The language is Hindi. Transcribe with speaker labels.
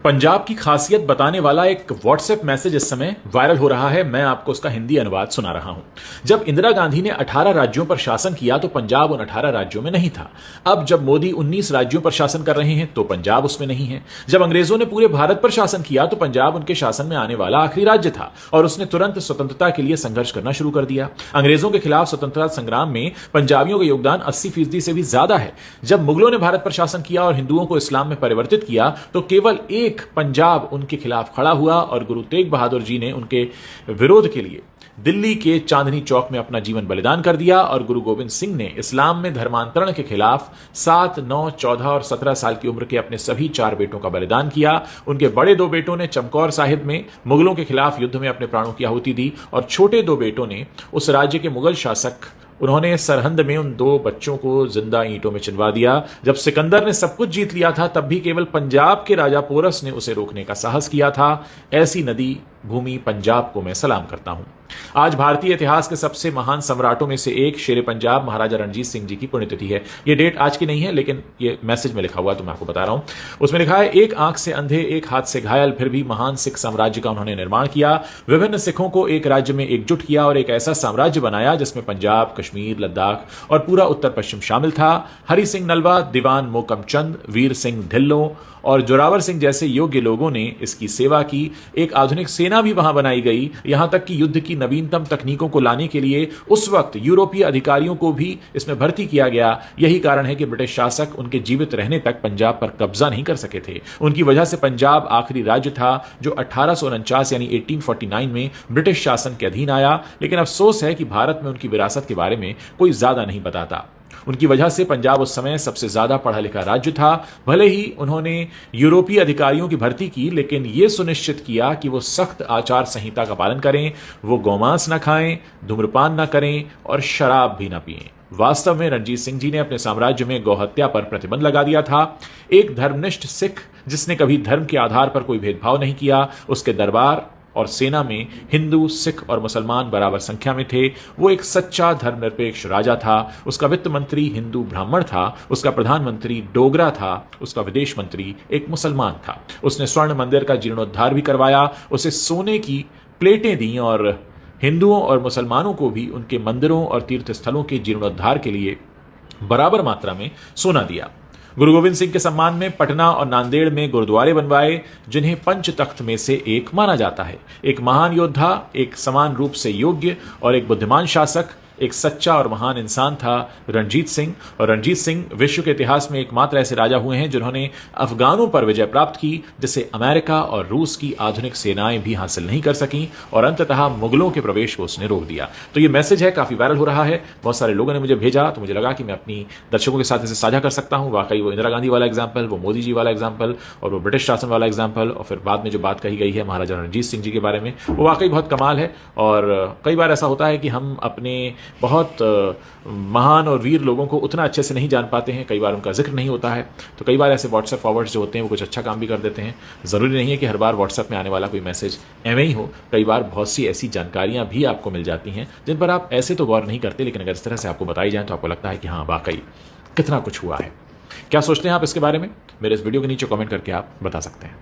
Speaker 1: पंजाब की खासियत बताने वाला एक व्हाट्सएप मैसेज इस समय वायरल हो रहा है। मैं आपको उसका हिंदी अनुवाद सुना रहा हूं। जब इंदिरा गांधी ने 18 राज्यों पर शासन किया तो पंजाब उन 18 राज्यों में नहीं था। अब जब मोदी 19 राज्यों पर शासन कर रहे हैं तो पंजाब उसमें नहीं है। जब अंग्रेजों ने पूरे भारत पर शासन किया तो पंजाब उनके शासन में आने वाला आखिरी राज्य था और उसने तुरंत स्वतंत्रता के लिए संघर्ष करना शुरू कर दिया। अंग्रेजों के खिलाफ स्वतंत्रता संग्राम में पंजाबियों का योगदान 80% से भी ज्यादा है। जब मुगलों ने भारत पर शासन किया और हिंदुओं को इस्लाम में परिवर्तित किया तो केवल एक पंजाब उनके खिलाफ खड़ा हुआ और गुरु तेग बहादुर जी ने उनके विरोध के लिए दिल्ली के चांदनी चौक में अपना जीवन बलिदान कर दिया और गुरु गोविंद सिंह ने इस्लाम में धर्मांतरण के खिलाफ 7, 9, 14 और 17 साल की उम्र के अपने सभी 4 बेटों का बलिदान किया। उनके बड़े 2 बेटों ने चमकौर साहिब में मुगलों के खिलाफ युद्ध में अपने प्राणों की आहुति दी और छोटे 2 बेटों ने उस राज्य के मुगल शासक उन्होंने सरहंद में उन 2 बच्चों को जिंदा ईंटों में चिनवा दिया। जब सिकंदर ने सब कुछ जीत लिया था तब भी केवल पंजाब के राजा पोरस ने उसे रोकने का साहस किया था। ऐसी नदी भूमि पंजाब को मैं सलाम करता हूं। आज भारतीय इतिहास के सबसे महान सम्राटों में से एक शेर पंजाब महाराजा रणजीत सिंह जी की पुण्यतिथि है। यह डेट आज की नहीं है लेकिन यह मैसेज में लिखा हुआ तो मैं आपको बता रहा हूं। उसमें लिखा है, एक आंख से अंधे, एक हाथ से घायल, फिर भी महान सिख साम्राज्य का उन्होंने निर्माण किया। विभिन्न सिखों को एक राज्य में एकजुट किया और एक ऐसा साम्राज्य बनाया जिसमें पंजाब, कश्मीर, लद्दाख और पूरा उत्तर पश्चिम शामिल था। हरि सिंह नलवा, दीवान मोकम चंद, वीर सिंह ढिल्लों और जोरावर सिंह जैसे योग्य लोगों ने इसकी सेवा की। एक आधुनिक सेना भी वहां बनाई गई। यहां तक कि युद्ध की नवीनतम तकनीकों को लाने के लिए उस वक्त यूरोपीय अधिकारियों को भी इसमें भर्ती किया गया। यही कारण है कि ब्रिटिश शासक उनके जीवित रहने तक पंजाब पर कब्जा नहीं कर सके थे। उनकी वजह से पंजाब आखिरी राज्य था जो 1849 यानी 1849 में ब्रिटिश शासन के अधीन आया। लेकिन अफसोस है कि भारत में उनकी विरासत के बारे में कोई ज्यादा नहीं बताता। उनकी वजह से पंजाब उस समय सबसे ज्यादा पढ़ा लिखा राज्य था। भले ही उन्होंने यूरोपीय अधिकारियों की भर्ती की लेकिन यह सुनिश्चित किया कि वो सख्त आचार संहिता का पालन करें, वो गौमांस न खाएं, धूम्रपान न करें और शराब भी न पिएं। वास्तव में रणजीत सिंह जी ने अपने साम्राज्य में गौहत्या पर प्रतिबंध लगा दिया था। एक धर्मनिष्ठ सिख जिसने कभी धर्म के आधार पर कोई भेदभाव नहीं किया, उसके दरबार और सेना में हिंदू, सिख और मुसलमान बराबर संख्या में थे। वो एक सच्चा धर्मनिरपेक्ष राजा था। उसका वित्त मंत्री हिंदू ब्राह्मण था, उसका प्रधानमंत्री डोगरा था, उसका विदेश मंत्री एक मुसलमान था। उसने स्वर्ण मंदिर का जीर्णोद्धार भी करवाया, उसे सोने की प्लेटें दी और हिंदुओं और मुसलमानों को भी उनके मंदिरों और तीर्थ स्थलों के जीर्णोद्धार के लिए बराबर मात्रा में सोना दिया। गुरु गोविंद सिंह के सम्मान में पटना और नांदेड़ में गुरुद्वारे बनवाए जिन्हें पंच तख्त में से एक माना जाता है। एक महान योद्धा, एक समान रूप से योग्य और एक बुद्धिमान शासक, एक सच्चा और महान इंसान था रणजीत सिंह। और रणजीत सिंह विश्व के इतिहास में एकमात्र ऐसे राजा हुए हैं जिन्होंने अफगानों पर विजय प्राप्त की जिसे अमेरिका और रूस की आधुनिक सेनाएं भी हासिल नहीं कर सकीं और अंततः मुगलों के प्रवेश को उसने रोक दिया। तो ये मैसेज है, काफी वायरल हो रहा है, बहुत सारे लोगों ने मुझे भेजा तो मुझे लगा कि मैं अपनी दर्शकों के साथ इसे साझा कर सकता हूं। वाकई वो इंदिरा गांधी वाला एग्जाम्पल, वो मोदी जी वाला एग्जाम्पल और वो ब्रिटिश शासन वाला एग्जाम्पल और फिर बाद में जो बात कही गई है महाराजा रणजीत सिंह जी के बारे में, वो वाकई बहुत कमाल है। और कई बार ऐसा होता है कि हम अपने बहुत महान और वीर लोगों को उतना अच्छे से नहीं जान पाते हैं, कई बार उनका जिक्र नहीं होता है। तो कई बार ऐसे व्हाट्सएप फॉरवर्ड्स जो होते हैं वो कुछ अच्छा काम भी कर देते हैं। जरूरी नहीं है कि हर बार व्हाट्सएप में आने वाला कोई मैसेज एवं ही हो। कई बार बहुत सी ऐसी जानकारियां भी आपको मिल जाती हैं जिन पर आप ऐसे तो गौर नहीं करते, लेकिन अगर इस तरह से आपको बताई जाए तो आपको लगता है कि हाँ वाकई कितना कुछ हुआ है। क्या सोचते हैं आप इसके बारे में? मेरे इस वीडियो के नीचे कमेंट करके आप बता सकते हैं।